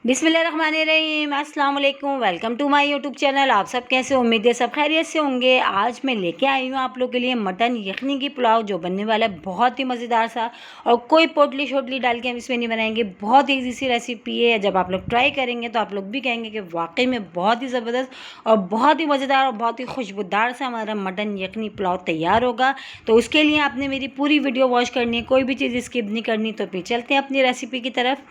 बिस्मिल्लाहिर्रहमानिर्रहीम, अस्सलाम वालेकुम। Welcome to my YouTube channel. आप सब कैसे, उम्मीद है सब खैरियत से होंगे। आज मैं लेके आई हूँ आप लोग के लिए मटन यखनी की पुलाव, जो बनने वाला है बहुत ही मज़ेदार सा, और कोई पोटली शोटली डाल के हम इसमें नहीं बनाएंगे। बहुत ईजी सी रेसिपी है। जब आप लोग ट्राई करेंगे तो आप लोग भी कहेंगे कि वाकई में बहुत ही ज़बरदस्त और बहुत ही मज़ेदार और बहुत ही खुशबूदार सा हमारा मटन यखनी पुलाव तैयार होगा। तो उसके लिए आपने मेरी पूरी वीडियो वॉच करनी है, कोई भी चीज़ स्किप नहीं करनी। तो फिर चलते हैं अपनी रेसिपी की तरफ।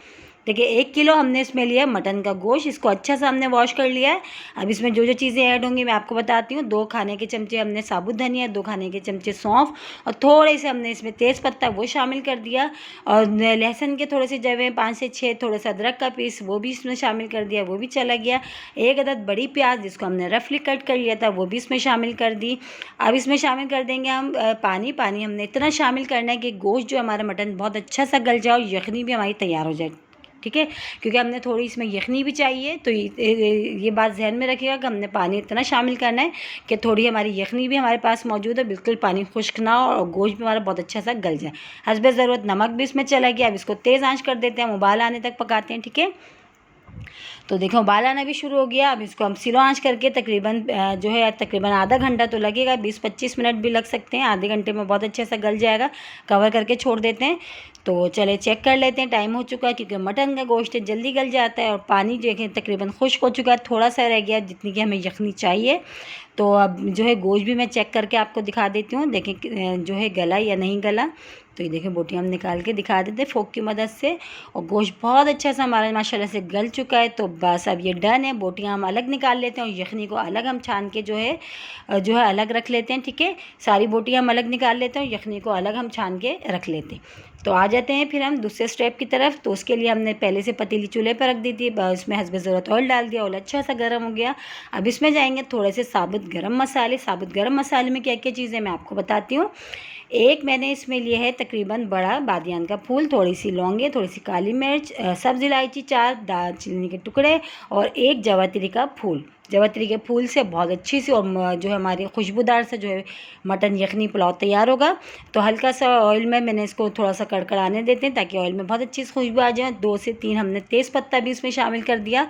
देखिए 1 किलो हमने इसमें लिया है मटन का गोश्त। इसको अच्छा सा हमने वॉश कर लिया है। अब इसमें जो जो चीज़ें ऐड होंगी मैं आपको बताती हूँ। 2 खाने के चमचे हमने साबुत धनिया, 2 खाने के चमचे सौंफ, और थोड़े से हमने इसमें तेज़ पत्ता वो शामिल कर दिया, और लहसुन के थोड़े से जवे 5 से 6, थोड़ा सा अदरक का पीस वो भी इसमें शामिल कर दिया, वो भी चला गया। 1 अदद बड़ी प्याज जिसको हमने रफली कट कर लिया था वो भी इसमें शामिल कर दी। अब इसमें शामिल कर देंगे हम पानी। पानी हमने इतना शामिल करना है कि गोश्त जो हमारा मटन बहुत अच्छा सा गल जाए और यखनी भी हमारी तैयार हो जाए, ठीक है। क्योंकि हमने थोड़ी इसमें यखनी भी चाहिए, तो ये बात ध्यान में रखिएगा कि हमने पानी इतना शामिल करना है कि थोड़ी हमारी यखनी भी हमारे पास मौजूद है, बिल्कुल पानी खुश्क ना हो और गोश्त भी हमारा बहुत अच्छा सा गल जाए। हस्बे ज़रूरत नमक भी इसमें चला गया। अब इसको तेज़ आंच कर देते हैं, हम उबाल आने तक पकाते हैं, ठीक है। तो देखो उबाल आना भी शुरू हो गया। अब इसको हम स्लो आंच करके तकरीबन आधा घंटा तो लगेगा, 20-25 मिनट भी लग सकते हैं। आधे घंटे में बहुत अच्छे से गल जाएगा। कवर करके छोड़ देते हैं। तो चले चेक कर लेते हैं, टाइम हो चुका है, क्योंकि मटन का गोश्त जल्दी गल जाता है। और पानी जो है तकरीबन खुश्क हो चुका है, थोड़ा सा रह गया जितनी कि हमें यखनी चाहिए। तो अब जो है गोश्त भी मैं चेक करके आपको दिखा देती हूँ। देखें जो है गला या नहीं गला। तो ये देखें बोटियाँ हम निकाल के दिखा देते हैं फोक की मदद से, और गोश्त बहुत अच्छा सा हमारा माशाल्लाह से गल चुका है। तो बस अब ये डन है। बोटियाँ हम अलग निकाल लेते हैं और यखनी को अलग हम छान के जो है अलग रख लेते हैं, ठीक है। सारी बोटियाँ हम अलग निकाल लेते हैं और यखनी को अलग हम छान के रख लेते हैं। तो आ जाते हैं फिर हम दूसरे स्टेप की तरफ। तो उसके लिए हमने पहले से पतीली चूल्हे पर रख दी थी, उसमें हस्बे ज़रूरत ऑयल डाल दिया। ऑयल अच्छा सा गर्म हो गया। अब इसमें जाएंगे थोड़े से साबुत गरम मसाले। साबुत गरम मसाले में क्या क्या चीज़ें मैं आपको बताती हूँ। एक मैंने इसमें लिया है तकरीबन बड़ा बादियान का फूल, थोड़ी सी लौंगे, थोड़ी सी काली मिर्च, सब्ज़ इलायची 4, दालचीनी के टुकड़े, और 1 जावित्री का फूल। जावित्री के फूल से बहुत अच्छी सी और जो है हमारी खुशबूदार से जो है मटन यखनी पुलाव तैयार होगा। तो हल्का सा ऑयल में मैंने इसको थोड़ा सा कड़कड़ाने देते हैं, ताकि ऑयल में बहुत अच्छी सी खुशबू आ जाए। 2 से 3 हमने तेज़ पत्ता भी इसमें शामिल कर दिया।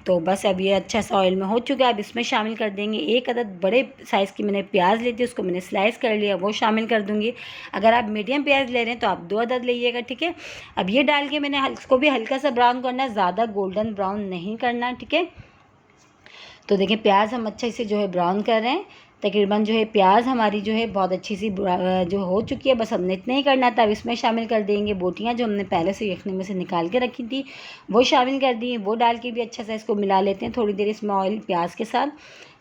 तो बस अब ये अच्छा सा ऑयल में हो चुका है। अब इसमें शामिल कर देंगे 1 अदद बड़े साइज़ की मैंने प्याज ली थी, उसको मैंने स्लाइस कर लिया, वो शामिल कर दूँगी। अगर आप मीडियम प्याज ले रहे हैं तो आप 2 अदद लीजिएगा, ठीक है। अब ये डाल के मैंने इसको भी हल्का सा ब्राउन करना है, ज़्यादा गोल्डन ब्राउन नहीं करना, ठीक है। तो देखिए प्याज हम अच्छे से जो है ब्राउन कर रहे हैं। तकरीबन जो है प्याज हमारी जो है बहुत अच्छी सी जो हो चुकी है। बस हमने इतना ही करना था। अब इसमें शामिल कर देंगे बोटियाँ जो हमने पहले से यखनी में से निकाल के रखी थी, वो शामिल कर दी। वो डाल के भी अच्छा सा इसको मिला लेते हैं थोड़ी देर इसमें ऑयल प्याज के साथ।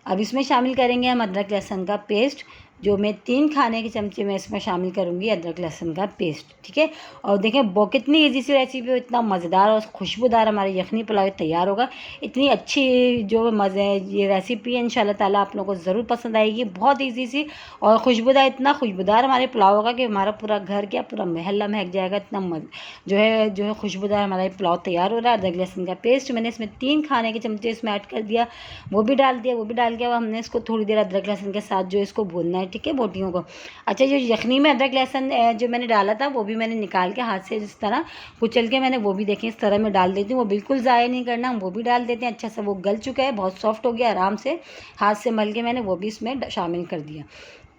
अब इसमें शामिल करेंगे हम अदरक लहसुन का पेस्ट, जो मैं 3 खाने के चमचे में इसमें शामिल करूँगी अदरक लहसुन का पेस्ट, ठीक है। और देखें वो कितनी ईजी सी रेसिपी हो, इतना मज़ेदार और खुशबूदार हमारी यखनी पुलाव तैयार होगा। इतनी अच्छी जो मज़े ये रेसिपी है, इंशाल्लाह ताला आप लोगों को ज़रूर पसंद आएगी। बहुत ईजी सी और खुशबूदार, इतना खुशबूदार हमारे पुलाव होगा कि हमारा पूरा घर क्या पूरा महल्ला महक जाएगा। इतना जो है खुशबूदार हमारा पुलाव तैयार हो रहा है। अदरक लहसुन का पेस्ट मैंने इसमें 3 खाने के चमचे इसमें ऐड कर दिया, वो भी डाल दिया। वो भी डाल के अब हमने इसको थोड़ी देर अदरक लहसुन के साथ जो इसको भूनना है, ठीक है, बोटियों को। अच्छा, जो यखनी में अदरक लहसुन जो मैंने डाला था वो भी मैंने निकाल के हाथ से इस तरह कुचल के मैंने वो भी देखें इस तरह मैं डाल देती हूँ। वो बिल्कुल ज़ाया नहीं करना, हम वो भी डाल देते हैं। अच्छा सा वो गल चुका है, बहुत सॉफ्ट हो गया। आराम से हाथ से मल के मैंने वो भी इसमें शामिल कर दिया।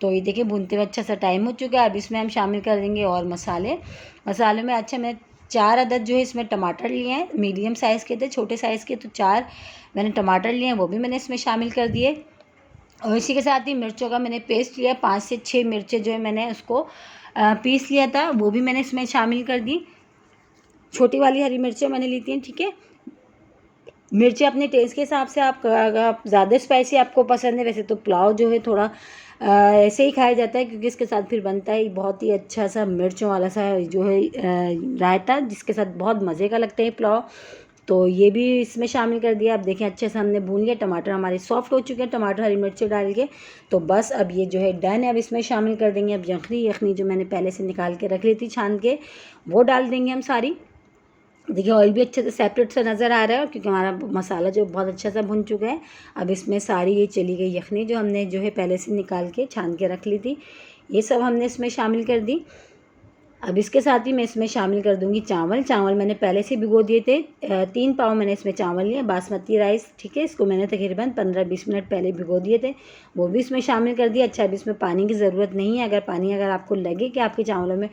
तो ये देखिए भूनते हुए अच्छा सा टाइम हो चुका है। अब इसमें हम शामिल कर देंगे और मसाले में अच्छा मैं 4 अदद जो है इसमें टमाटर लिए हैं, मीडियम साइज़ के थे, छोटे साइज़ के तो 4 मैंने टमाटर लिए हैं, वो भी मैंने इसमें शामिल कर दिए। और इसी के साथ ही मिर्चों का मैंने पेस्ट लिया, 5 से 6 मिर्चें जो है मैंने उसको पीस लिया था, वो भी मैंने इसमें शामिल कर दी। छोटी वाली हरी मिर्चें मैंने ली थी, ठीक है। मिर्ची अपने टेस्ट के हिसाब से आप ज़्यादा स्पाइसी आपको पसंद है, वैसे तो पुलाव जो है थोड़ा ऐसे ही खाया जाता है, क्योंकि इसके साथ फिर बनता है बहुत ही अच्छा सा मिर्चों वाला सा जो है रायता, जिसके साथ बहुत मज़े का लगता है पुलाव। तो ये भी इसमें शामिल कर दिया। अब देखें अच्छे से हमने भून लिया, टमाटर हमारे सॉफ्ट हो चुके हैं टमाटर हरी मिर्ची डाल के। तो बस अब ये जो है डन है। अब इसमें शामिल कर देंगे अब यखनी जो मैंने पहले से निकाल के रख ली थी छान के, वो डाल देंगे हम सारी। देखिए ऑयल भी अच्छे से सेपरेट सा नज़र आ रहा है, क्योंकि हमारा मसाला जो बहुत अच्छा सा भुन चुका है। अब इसमें सारी ये चली गई यखनी जो हमने जो है पहले से निकाल के छान के रख ली थी, ये सब हमने इसमें शामिल कर दी। अब इसके साथ ही मैं इसमें शामिल कर दूंगी चावल। चावल मैंने पहले से भिगो दिए थे। 3 पाव मैंने इसमें चावल लिए, बासमती राइस, ठीक है। इसको मैंने तकरीबन 15-20 मिनट पहले भिगो दिए थे, वो भी इसमें शामिल कर दिया। अच्छा, अब इसमें पानी की ज़रूरत नहीं है। अगर आपको लगे कि आपके चावलों में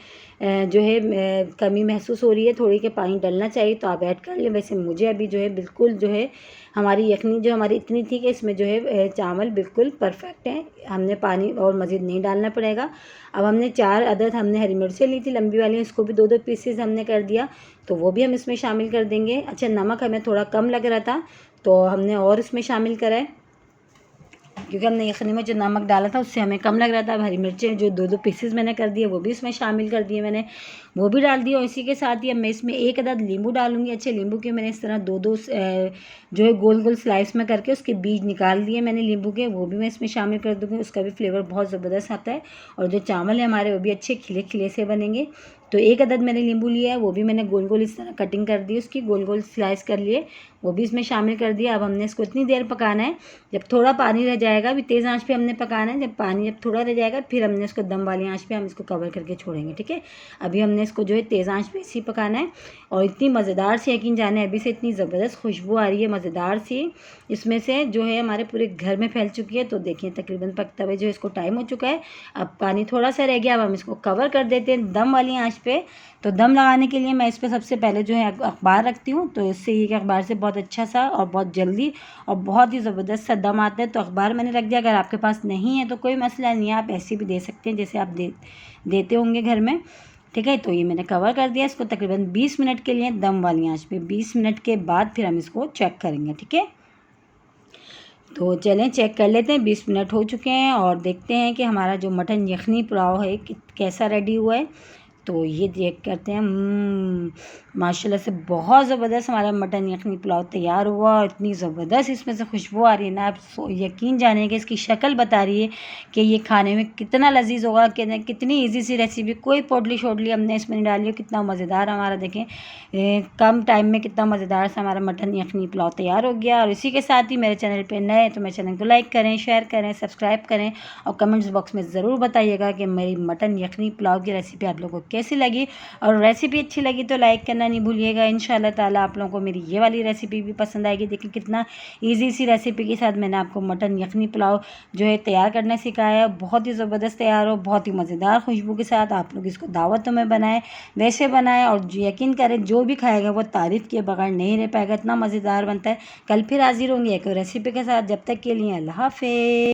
जो है कमी महसूस हो रही है, थोड़ी के पानी डलना चाहिए, तो आप ऐड कर लें। वैसे मुझे अभी जो है बिल्कुल जो है हमारी यखनी जो हमारी इतनी थी कि इसमें जो है चावल बिल्कुल परफेक्ट है, हमने पानी और मज़ीद नहीं डालना पड़ेगा। अब हमने 4 अदद हमने हरी मिर्चें ली थी लंबी वाली, इसको भी 2-2 पीसेस हमने कर दिया, तो वो भी हम इसमें शामिल कर देंगे। अच्छा, नमक हमें थोड़ा कम लग रहा था तो हमने और इसमें शामिल करा है, क्योंकि हमने यखनी में जो नमक डाला था उससे हमें कम लग रहा था। अब हरी मिर्चें जो 2-2 पीसेस मैंने कर दिए वो भी इसमें शामिल कर दिए मैंने, वो भी डाल दिया। और इसी के साथ ही अब मैं इसमें 1 अदद नींबू डालूंगी। अच्छे नींबू के मैंने इस तरह 2-2 जो है गोल गोल स्लाइस में करके उसके बीज निकाल दिए मैंने नींबू के, वो भी मैं इसमें शामिल कर दूँगी। उसका भी फ्लेवर बहुत ज़बरदस्त आता है और जो चावल है हमारे वो भी अच्छे खिले खिले से बनेंगे। तो 1 अदद मैंने नींबू लिया है, वो भी मैंने गोल गोल इस तरह कटिंग कर दी, उसकी गोल गोल स्लाइस कर लिए, वो भी इसमें शामिल कर दिया। अब हमने इसको इतनी देर पकाना है जब थोड़ा पानी रह जाएगा, अभी तेज़ आंच पे हमने पकाना है। जब पानी थोड़ा रह जाएगा फिर हमने इसको दम वाली आंच पे हम इसको कवर करके छोड़ेंगे, ठीक है। अभी हमने इसको जो है तेज़ आंच पे इसी पकाना है। और इतनी मज़ेदार सी, यकीन जाने अभी से इतनी ज़बरदस्त खुशबू आ रही है मज़ेदार सी, इसमें से जो है हमारे पूरे घर में फैल चुकी है। तो देखिए तकरीबन पकते हुए जो इसको टाइम हो चुका है, अब पानी थोड़ा सा रह गया। अब हम इसको कवर कर देते हैं दम वाली आंच पे। तो दम लगाने के लिए मैं इस पर सबसे पहले जो है अखबार रखती हूँ, तो इससे ये कि अखबार से बहुत अच्छा सा और बहुत जल्दी और बहुत ही ज़बरदस्त सा दम आता है। तो अखबार मैंने रख दिया। अगर आपके पास नहीं है तो कोई मसला नहीं है, आप ऐसे भी दे सकते हैं जैसे आप देते होंगे घर में, ठीक है। तो ये मैंने कवर कर दिया इसको तकरीबन 20 मिनट के लिए दम वाली आंच पे। 20 मिनट के बाद फिर हम इसको चेक करेंगे, ठीक है। तो चलें चेक कर लेते हैं, 20 मिनट हो चुके हैं और देखते हैं कि हमारा जो मटन यखनी पुलाव है कैसा रेडी हुआ है। तो ये चेक करते हैं। माशाल्लाह से बहुत ज़बरदस्त हमारा मटन यखनी पुलाव तैयार हुआ और इतनी ज़बरदस्त इसमें से खुशबू आ रही है ना, आप यकीन जानिए कि इसकी शक्ल बता रही है कि ये खाने में कितना लजीज होगा, कि कितनी इजी सी रेसिपी, कोई पोटली शोटली हमने इसमें नहीं डाली है। कितना मज़ेदार हमारा देखें कम टाइम में कितना मज़ेदार सा हमारा मटन यखनी पुलाव तैयार हो गया। और इसी के साथ ही मेरे चैनल पर नए तो मेरे चैनल को लाइक करें, शेयर करें, सब्सक्राइब करें और कमेंट्स बॉक्स में ज़रूर बताइएगा कि मेरी मटन यखनी पुलाव की रेसिपी आप लोगों को कैसी लगी। और रेसिपी अच्छी लगी तो लाइक करना नहीं भूलिएगा। इंशाल्लाह ताला आप लोगों को मेरी ये वाली रेसिपी भी पसंद आएगी। देखिए कितना इजी सी रेसिपी के साथ मैंने आपको मटन यखनी पुलाव जो है तैयार करना सिखाया है। बहुत ही ज़बरदस्त तैयार हो, बहुत ही मज़ेदार खुशबू के साथ। आप लोग इसको दावतों में बनाएं, वैसे बनाएं और यकीन करें जो भी खाएगा वो तारीफ़ किए बगैर नहीं रह पाएगा, इतना मज़ेदार बनता है। कल फिर हाजिर होंगे एक रेसिपी के साथ, जब तक के लिए अल्लाह हाफ़िज़।